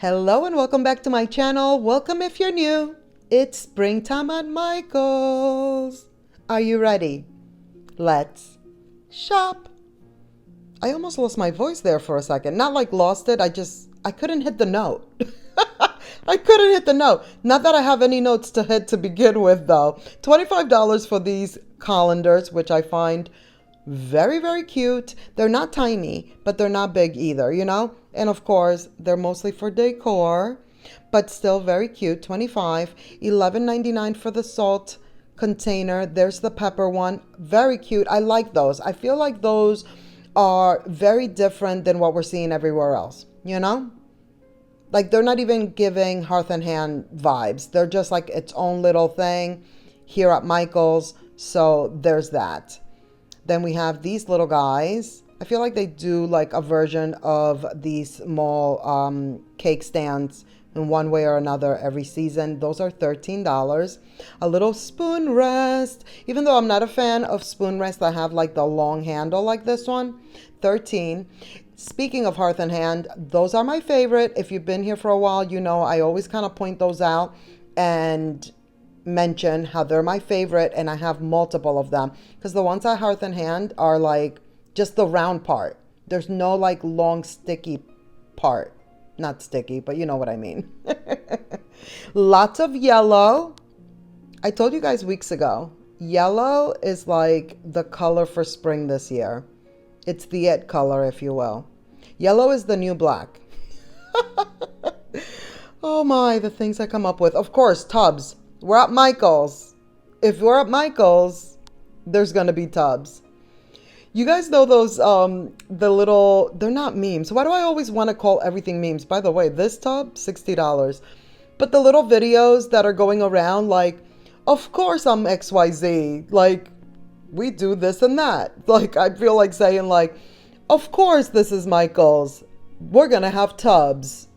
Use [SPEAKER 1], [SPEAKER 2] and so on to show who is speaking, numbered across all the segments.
[SPEAKER 1] Hello and welcome back to my channel. Welcome if you're new. It's springtime at Michael's. Are you ready? Let's shop. I almost lost my voice there for a second. Not like lost it, I couldn't hit the note. I couldn't hit the note. Not that I have any notes to hit to begin with though. $25 for these colanders, which I find very, very cute. They're not tiny, but they're not big either, you know? And of course, they're mostly for decor, but still very cute. 25, $11.99 for the salt container. There's the pepper one. Very cute. I like those. I feel like those are very different than what we're seeing everywhere else, you know? Like they're not even giving Hearth and Hand vibes. They're just like its own little thing here at Michael's. So there's that. Then we have these little guys. I feel like they do like a version of these small cake stands in one way or another every season. Those are $13. A little spoon rest. Even though I'm not a fan of spoon rest, I have like the long handle like this one. 13. Speaking of Hearth and Hand, those are my favorite. If you've been here for a while, you know I always kind of point those out and mention how they're my favorite, and I have multiple of them because the ones at Hearth and Hand are like just the round part. There's no like long sticky part. Not sticky, but you know what I mean. Lots of yellow. I told you guys weeks ago, yellow is like the color for spring this year. It's the it color, if you will. Yellow is the new black. Oh my, the things I come up with. Of course, tubs. We're at Michael's. If we're at Michael's, there's going to be tubs. You guys know those, the little, they're not memes. Why do I always want to call everything memes? By the way, this tub, $60. But the little videos that are going around like, of course I'm XYZ. Like, we do this and that. Like, I feel like saying like, of course this is Michael's. We're going to have tubs.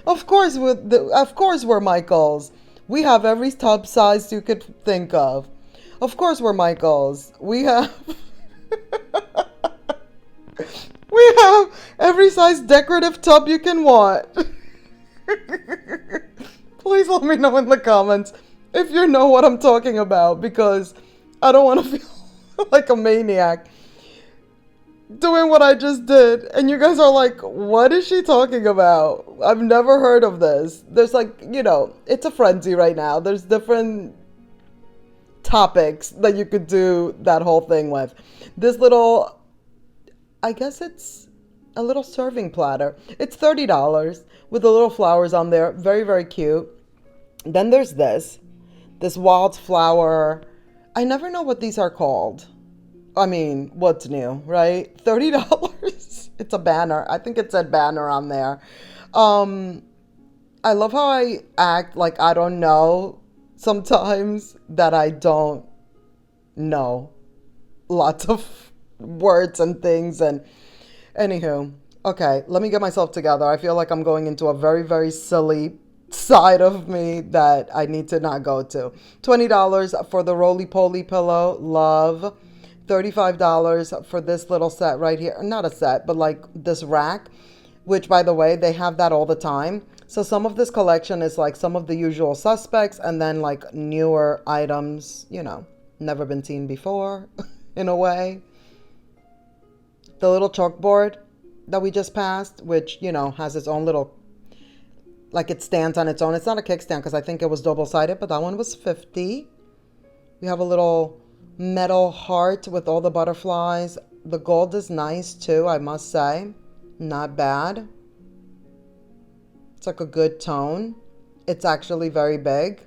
[SPEAKER 1] Of course we're Michael's. We have every tub size you could think of. Of course we're Michael's. We have we have every size decorative tub you can want. Please let me know in the comments if you know what I'm talking about, because I don't want to feel like a maniac doing what I just did, and you guys are like, what is she talking about? I've never heard of this. There's like, you know, it's a frenzy right now. There's different topics that you could do that whole thing with. This little, I guess it's a little serving platter. It's $30 with the little flowers on there. Very, very cute. Then there's this wildflower. I never know what these are called. I mean, what's new, right? $30. It's a banner. I think it said banner on there. I love how I act like I don't know sometimes that I don't know lots of words and things. And anywho, okay, let me get myself together. I feel like I'm going into a very, very silly side of me that I need to not go to. $20 for the roly-poly pillow. Love. $35 for this little set right here. Not a set, but like this rack, which by the way, they have that all the time. So some of this collection is like some of the usual suspects, and then like newer items, you know, never been seen before in a way. The little chalkboard that we just passed, which, you know, has its own little, like it stands on its own. It's not a kickstand because I think it was double-sided, but that one was $50. We have a little metal heart with all the butterflies. The gold is nice too, I must say. Not bad. It's like a good tone. It's actually very big.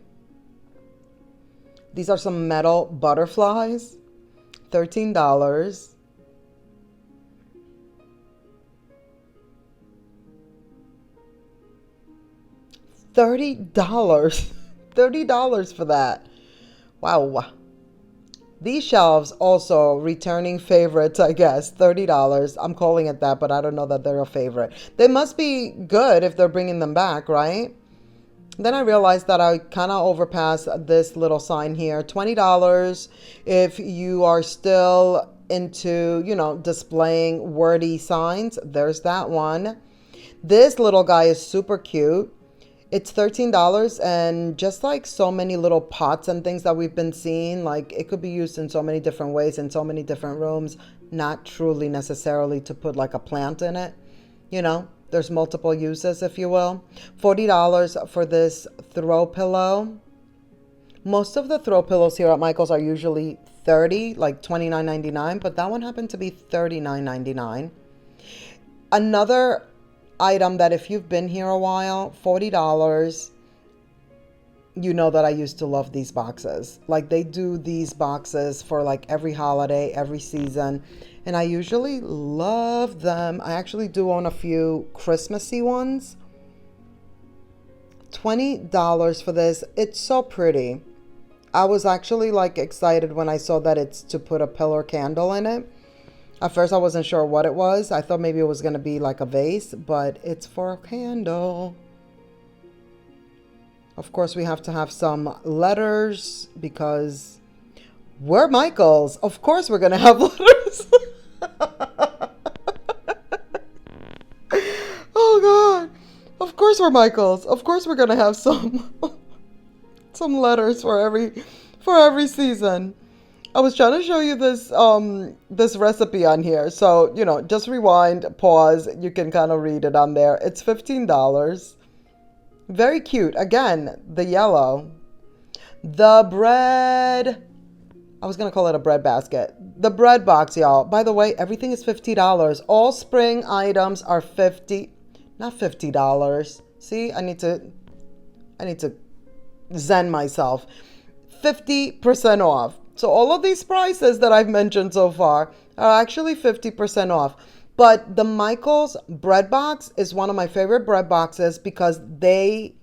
[SPEAKER 1] These are some metal butterflies. $13. $30. $30 for that. Wow. These shelves also returning favorites, I guess. $30. I'm calling it that, but I don't know that they're a favorite. They must be good if they're bringing them back, right? Then I realized that I kind of overpassed this little sign here. $20 if you are still into, you know, displaying wordy signs. There's that one. This little guy is super cute. It's $13, and just like so many little pots and things that we've been seeing, like it could be used in so many different ways in so many different rooms, not truly necessarily to put like a plant in it. You know, there's multiple uses, if you will. $40 for this throw pillow. Most of the throw pillows here at Michael's are usually $30, like $29.99, but that one happened to be $39.99. Another item that if you've been here a while, $40. You know that I used to love these boxes. Like they do these boxes for like every holiday, every season, and I usually love them. I actually do own a few Christmassy ones. $20 for this. It's so pretty. I was actually like excited when I saw that it's to put a pillar candle in it. At first I wasn't sure what it was. I thought maybe it was going to be like a vase, but it's for a candle. Of course, we have to have some letters because we're Michael's. Of course, we're going to have letters. Oh, God. Of course, we're Michael's. Of course, we're going to have some letters for every season. I was trying to show you this recipe on here. So, you know, just rewind, pause. You can kind of read it on there. It's $15. Very cute. Again, the yellow. The bread. I was going to call it a bread basket. The bread box, y'all. By the way, everything is $50. All spring items are not $50. See, I need to zen myself. 50% off. So all of these prices that I've mentioned so far are actually 50% off. But the Michael's bread box is one of my favorite bread boxes because they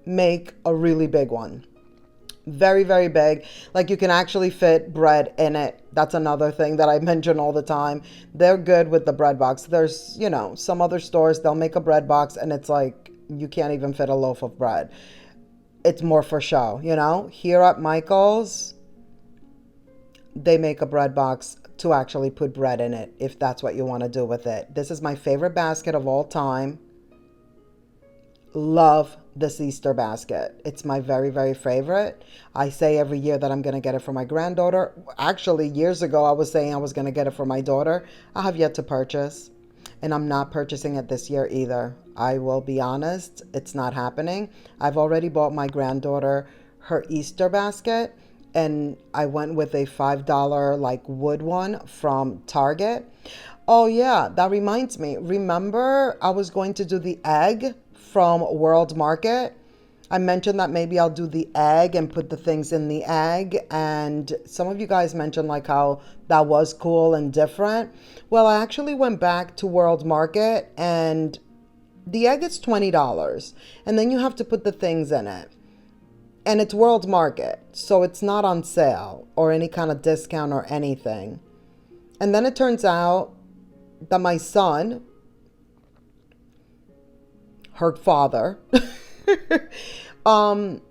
[SPEAKER 1] make a really big one. Very, very big. Like you can actually fit bread in it. That's another thing that I mention all the time. They're good with the bread box. There's, you know, some other stores, they'll make a bread box and it's like you can't even fit a loaf of bread. It's more for show, you know. Here at Michael's, they make a bread box to actually put bread in it, if that's what you want to do with it. This is my favorite basket of all time. Love this Easter basket. It's my very, very favorite. I say every year that I'm going to get it for my granddaughter. Actually, years ago, I was saying I was going to get it for my daughter. I have yet to purchase, and I'm not purchasing it this year either. I will be honest, it's not happening. I've already bought my granddaughter her Easter basket, and I went with a $5 like wood one from Target. Oh yeah, that reminds me. Remember I was going to do the egg from World Market? I mentioned that maybe I'll do the egg and put the things in the egg. And some of you guys mentioned like how that was cool and different. Well, I actually went back to World Market and the egg is $20. And then you have to put the things in it. And it's World Market, so it's not on sale or any kind of discount or anything. And then it turns out that my son, her father, you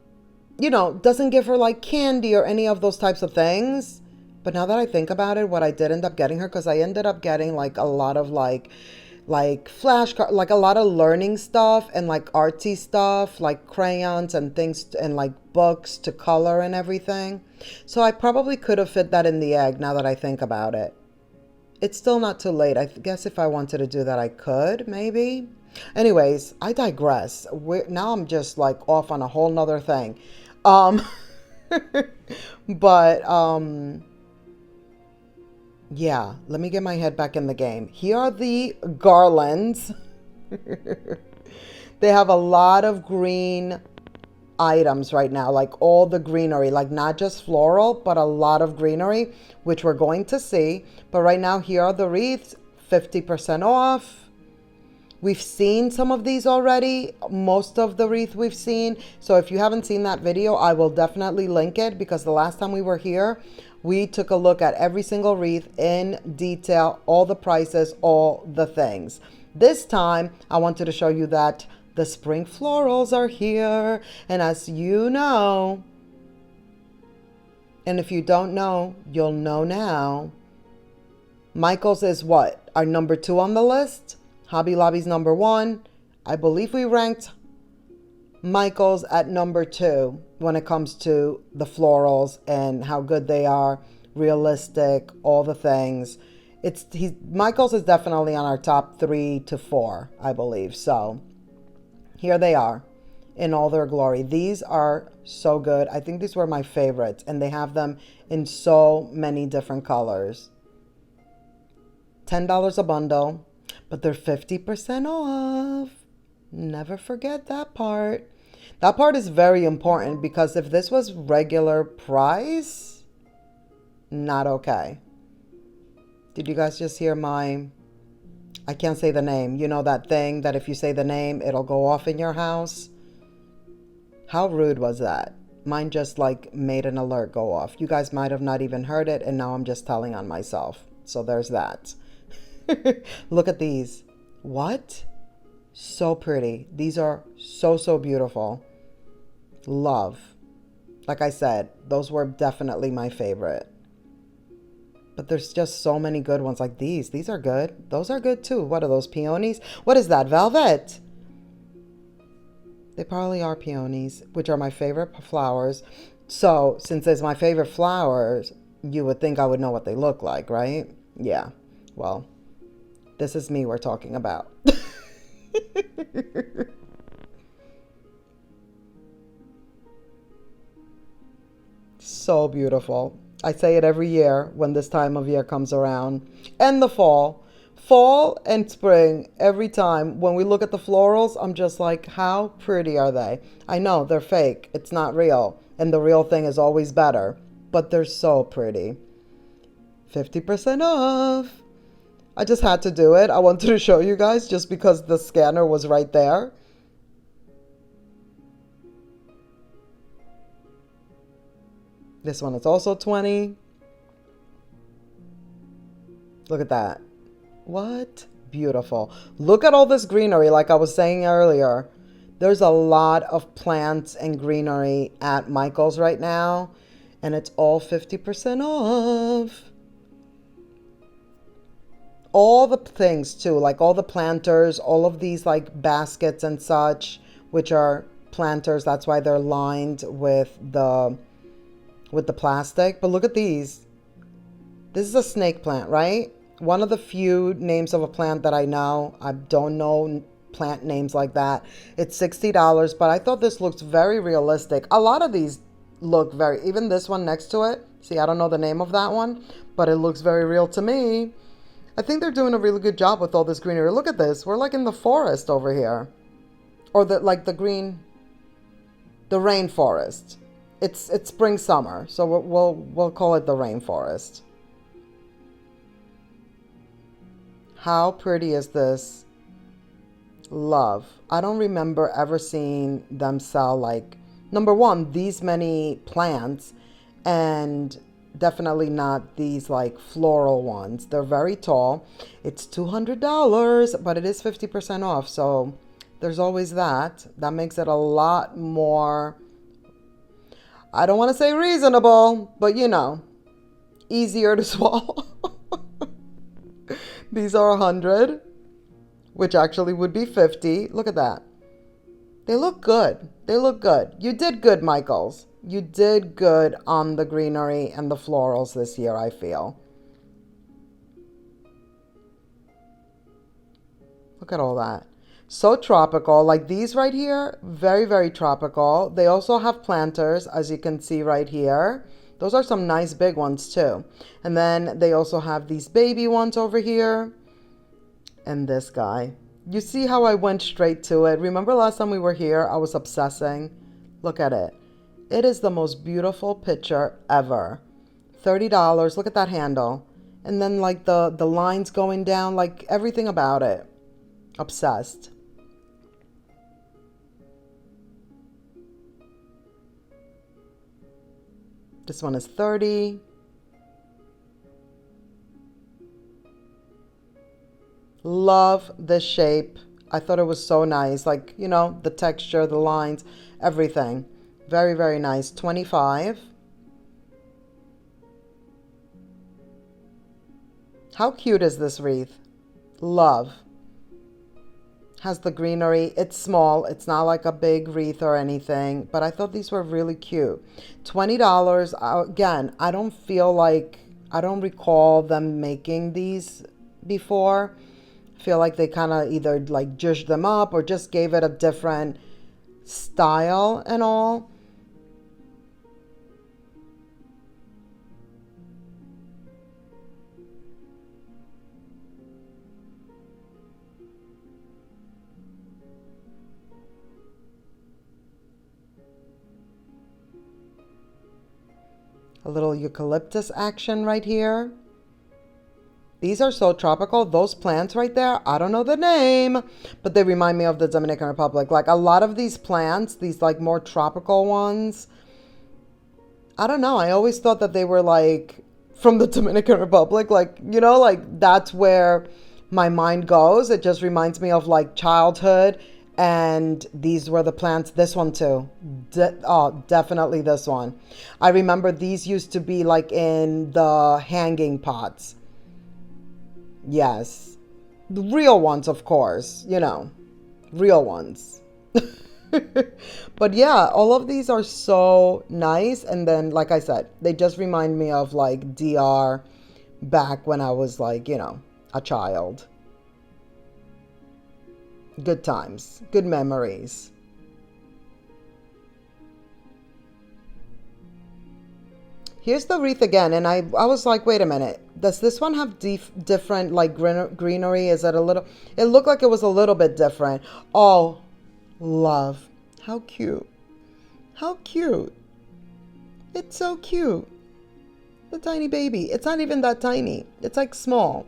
[SPEAKER 1] know, doesn't give her like candy or any of those types of things. But now that I think about it, what I did end up getting her, because I ended up getting like a lot of like flashcards, like a lot of learning stuff and like artsy stuff, like crayons and things and like books to color and everything. So I probably could have fit that in the egg now that I think about it. It's still not too late. I guess if I wanted to do that, I could maybe. Anyways, I digress. Now I'm just like off on a whole nother thing. Yeah, let me get my head back in the game. Here are the garlands. They have a lot of green items right now, like all the greenery, like not just floral, but a lot of greenery, which we're going to see. But right now, here are the wreaths, 50% off. We've seen some of these already, most of the wreath we've seen. So if you haven't seen that video, I will definitely link it because the last time we were here, we took a look at every single wreath in detail, all the prices, all the things. This time, I wanted to show you that the spring florals are here. And as you know, and if you don't know, you'll know now, Michael's is what? Our number 2 on the list. Hobby Lobby's number 1. I believe we ranked Michaels at number 2 when it comes to the florals and how good they are, realistic, all the things. Michaels is definitely on our top 3 to 4, I believe. So here they are in all their glory. These are so good. I think these were my favorites, and they have them in so many different colors. $10 a bundle, but they're 50% off. Never forget that part. That part is very important because if this was regular price, not okay. Did you guys just hear I can't say the name. You know that thing that if you say the name, it'll go off in your house? How rude was that? Mine just like made an alert go off. You guys might have not even heard it, and now I'm just telling on myself. So there's that. Look at these. What? So pretty. These are so, so beautiful. Love. Like I said, those were definitely my favorite. But there's just so many good ones like these. These are good. Those are good too. What are those, peonies? What is that, velvet? They probably are peonies, which are my favorite flowers. So since it's my favorite flowers, you would think I would know what they look like, right? Yeah. Well, this is me we're talking about. So beautiful. I say it every year when this time of year comes around. And the fall. Fall and spring, every time when we look at the florals, I'm just like, how pretty are they? I know they're fake. It's not real. And the real thing is always better. But they're so pretty. 50% off. I just had to do it. I wanted to show you guys just because the scanner was right there. This one is also 20. Look at that. What? Beautiful. Look at all this greenery, like I was saying earlier. There's a lot of plants and greenery at Michael's right now, and it's all 50% off. All the things too, like all the planters, all of these like baskets and such, which are planters. That's why they're lined with the plastic. But look at these. This is a snake plant, right? One of the few names of a plant that I know. I don't know plant names like that. It's $60, but I thought this looks very realistic. A lot of these look very, even this one next to it. See, I don't know the name of that one, but it looks very real to me. I think they're doing a really good job with all this greenery. Look at this. We're like in the forest over here. Or the rainforest. It's spring summer, so we'll call it the rainforest. How pretty is this? Love. I don't remember ever seeing them sell like, number one, these many plants, and definitely not these like floral ones. They're very tall. It's $200, but it is 50% off, so there's always that. That makes it a lot more, I don't want to say reasonable, but you know, easier to swallow. These are 100, which actually would be 50. Look at that. They look good. They look good. You did good, Michaels. You did good on the greenery and the florals this year, I feel. Look at all that. So tropical. Like these right here, very, very tropical. They also have planters, as you can see right here. Those are some nice big ones too. And then they also have these baby ones over here. And this guy. You see how I went straight to it? Remember last time we were here, I was obsessing. Look at it. It is the most beautiful picture ever. $30. Look at that handle. And then like the lines going down, like everything about it. Obsessed. This one is 30. Love this shape. I thought it was so nice. Like, you know, the texture, the lines, everything. Very, very nice. 25. How cute is this wreath? Love. Has the greenery. It's small. It's not like a big wreath or anything, but I thought these were really cute. $20. Again, I don't recall them making these before. I feel like they kind of either like zhuzhed them up or just gave it a different style and all. A little eucalyptus action right here. These are so tropical. Those plants right there, I don't know the name, but they remind me of the Dominican Republic. Like a lot of these plants, these like more tropical ones, I don't know. I always thought that they were like from the Dominican Republic. Like, you know, like that's where my mind goes. It just reminds me of like childhood. And these were the plants. This one too. Definitely this one. I remember these used to be like in the hanging pots. Yes. The real ones, of course. You know, real ones. But yeah, all of these are so nice. And then, like I said, they just remind me of like DR back when I was like, you know, a child. Good times, good memories. Here's the wreath again, and I was like, wait a minute, does this one have different like greenery? Is it a little, it looked like it was a little bit different. Oh, love, how cute, how cute. It's so cute. The tiny baby, it's not even that tiny, it's like small.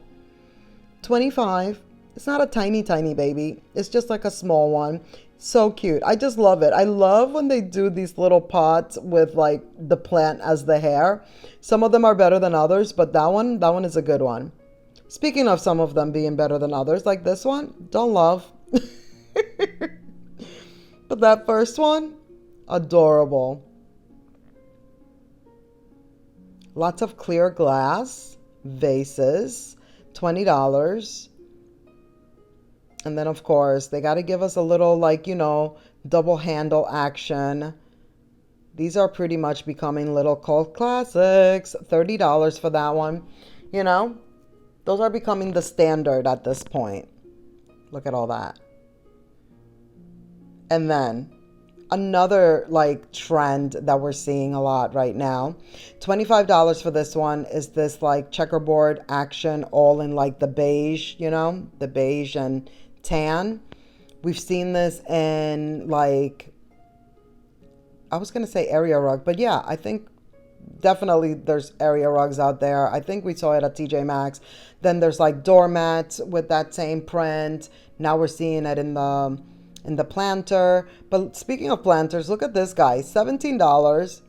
[SPEAKER 1] 25. It's not a tiny, tiny baby. It's just like a small one. So cute. I just love it. I love when they do these little pots with like the plant as the hair. Some of them are better than others, but that one is a good one. Speaking of some of them being better than others, like this one, don't love. But that first one, adorable. Lots of clear glass, vases, $20. And then, of course, they got to give us a little, like, you know, double handle action. These are pretty much becoming little cult classics. $30 for that one. You know, those are becoming the standard at this point. Look at all that. And then another, like, trend that we're seeing a lot right now. $25 for this one is this, like, checkerboard action all in, like, the beige, you know, the beige and tan. We've seen this in like, I was gonna say area rug, but yeah, I think definitely there's area rugs out there. I think we saw it at TJ Maxx. Then there's like doormats with that same print. Now we're seeing it in the planter. But speaking of planters, look at this guy, $17.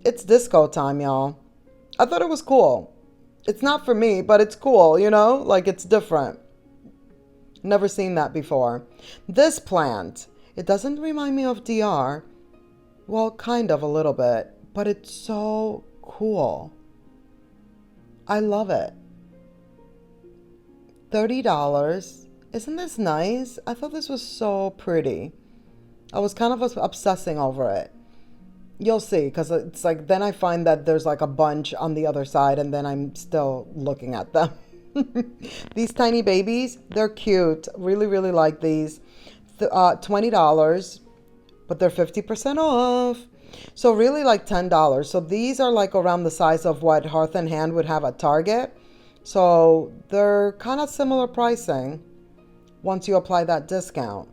[SPEAKER 1] It's disco time, y'all. I thought it was cool. It's not for me, but it's cool, you know, like it's different. Never seen that before. This plant, it doesn't remind me of DR. Well, kind of a little bit, but it's so cool. I love it. $30. Isn't this nice? I thought this was so pretty. I was kind of obsessing over it. You'll see, because it's like, then I find that there's like a bunch on the other side and then I'm still looking at them. These tiny babies, they're cute. Really, really like these. $20, but they're 50% off. So really like $10. So these are like around the size of what Hearth and Hand would have at Target. So they're kind of similar pricing once you apply that discount.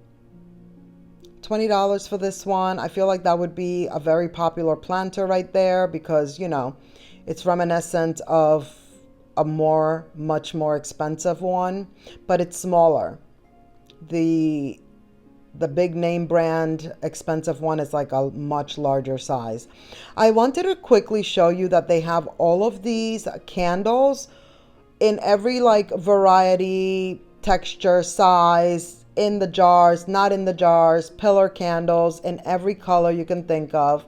[SPEAKER 1] $20 for this one. I feel like that would be a very popular planter right there because, you know, it's reminiscent of a much more expensive one, but it's smaller. The big name brand expensive one is like a much larger size. I wanted to quickly show you that they have all of these candles in every like variety, texture, size, in the jars, not in the jars, pillar candles in every color you can think of.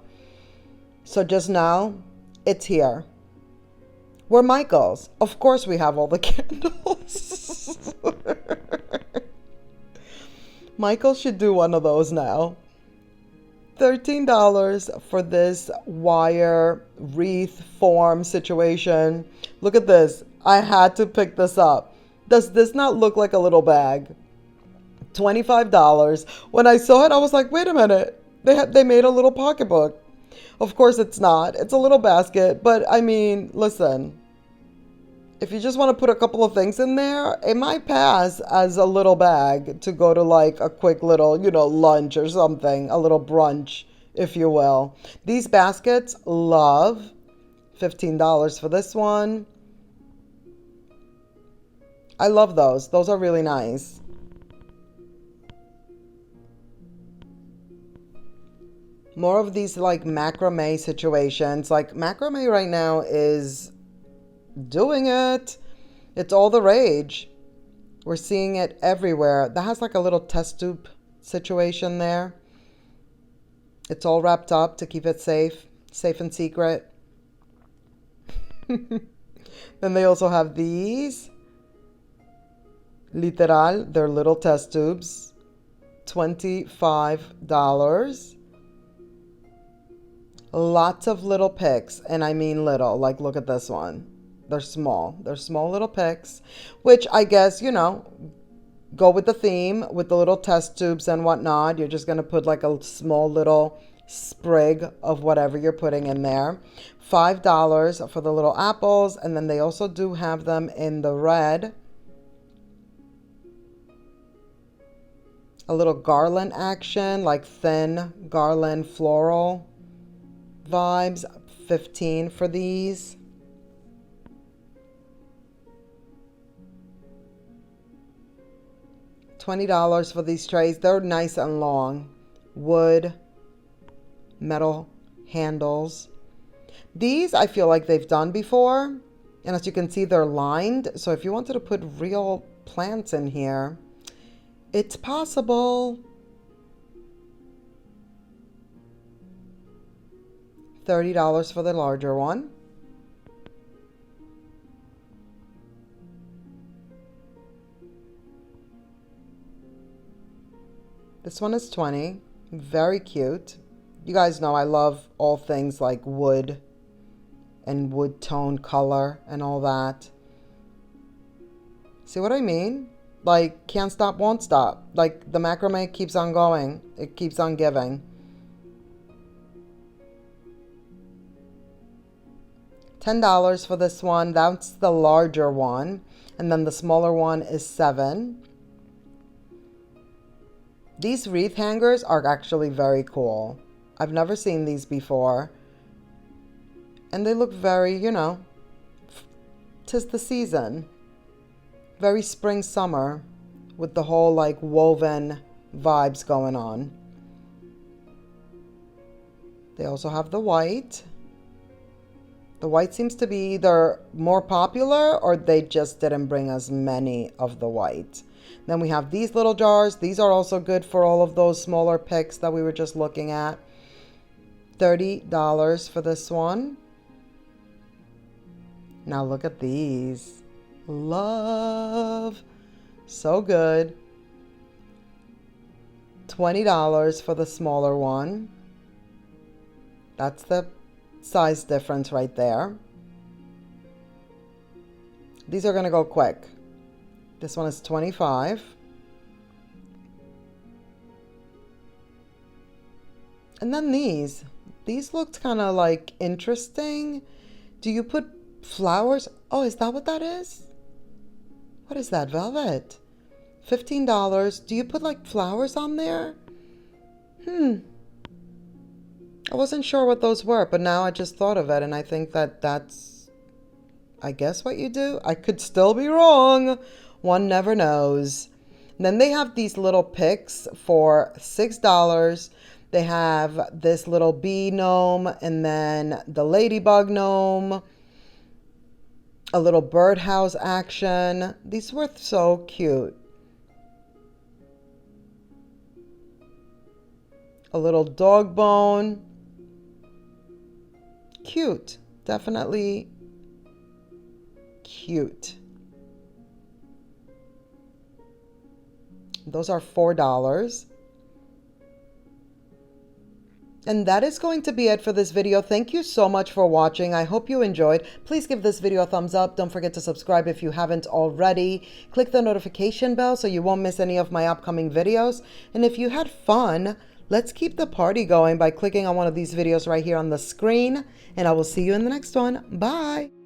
[SPEAKER 1] So just know it's here. We're Michaels. Of course we have all the candles. Michael should do one of those now. $13 for this wire wreath form situation. Look at this. I had to pick this up. Does this not look like a little bag? $25. When I saw it, I was like, wait a minute. They made a little pocketbook. Of course it's not. It's a little basket, but I mean, listen. If you just want to put a couple of things in there, it might pass as a little bag to go to like a quick little, lunch or something, a little brunch, if you will. These baskets, love. $15 for this one. I love those. Those are really nice. More of these like macrame situations. Like macrame right now is doing it. It's all the rage. We're seeing it everywhere. That has like a little test tube situation there. It's all wrapped up to keep it safe and secret. Then they also have these. Literal, they're little test tubes. $25. Lots of little picks, and I mean little. Like, look at this one. They're small. They're small little picks, which I guess, go with the theme with the little test tubes and whatnot. You're just going to put like a small little sprig of whatever you're putting in there. $5 for the little apples, and then they also do have them in the red. A little garland action, like thin garland floral vibes. $15 for these. $20 for these trays. They're nice and long. Wood, metal handles. These I feel like they've done before. And as you can see, they're lined. So if you wanted to put real plants in here, it's possible. $30 for the larger one. This one is $20. Very cute. You guys know I love all things like wood and wood tone color and all that. See what I mean? Like, can't stop, won't stop. Like, the macrame keeps on going. It keeps on giving. $10 for this one. That's the larger one. And then the smaller one is $7. These wreath hangers are actually very cool. I've never seen these before. And they look very, 'tis the season. Very spring summer with the whole like woven vibes going on. They also have the white. The white seems to be either more popular or they just didn't bring as many of the white. Then we have these little jars. These are also good for all of those smaller picks that we were just looking at. $30 for this one. Now look at these. Love. So good. $20 for the smaller one. That's the size difference right there. These are going to go quick. This one is $25. And then these. These looked kind of like interesting. Do you put flowers? Oh, is that what that is? What is that? Velvet. $15. Do you put like flowers on there? I wasn't sure what those were, but now I just thought of it, and I think that that's, I guess, what you do. I could still be wrong. One never knows. And then they have these little picks for $6. They have this little bee gnome, and then the ladybug gnome. A little birdhouse action. These were so cute. A little dog bone. Cute. Definitely cute. Those are $4. And that is going to be it for this video. Thank you so much for watching. I hope you enjoyed. Please give this video a thumbs up. Don't forget to subscribe if you haven't already. Click the notification bell so you won't miss any of my upcoming videos. And if you had fun, let's keep the party going by clicking on one of these videos right here on the screen. And I will see you in the next one. Bye.